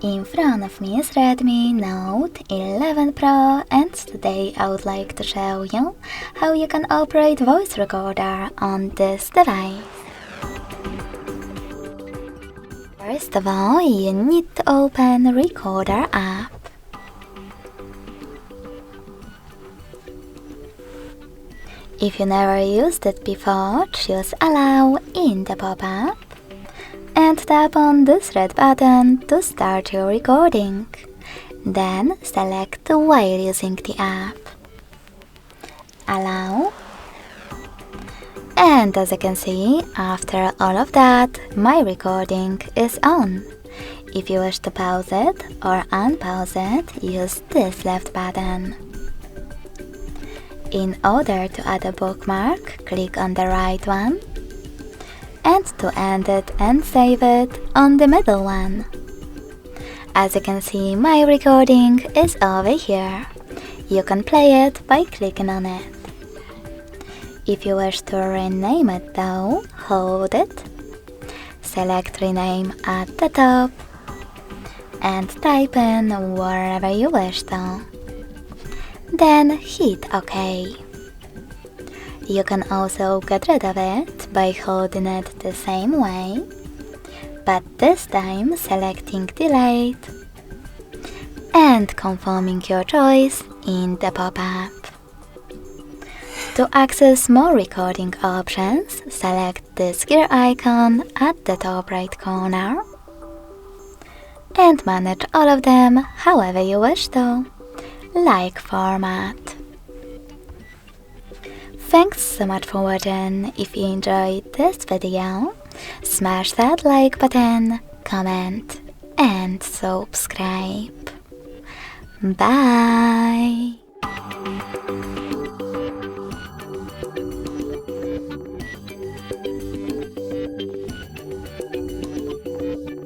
In front of me is Redmi Note 11 Pro, and today I would like to show you how you can operate voice recorder on this device. First of all, you need to open Recorder app. If you never used it before, choose Allow in the pop-up and tap on this red button to start your recording. Then select while using the app. Allow. And as you can see, after all of that, my recording is on. If you wish to pause it or unpause it, use this left button. In order to add a bookmark, click on the right one, and to end it and save it, on the middle one. As you can see, my recording is over here. You can play it by clicking on it. If you wish to rename it though, hold it, select rename at the top, and type in wherever you wish to. Then hit OK. You can also get rid of it by holding it the same way, but this time selecting Delete and confirming your choice in the pop-up. To access more recording options, select this gear icon at the top right corner and manage all of them however you wish to, like format. Thanks so much for watching. If you enjoyed this video, smash that like button, comment and subscribe. Bye!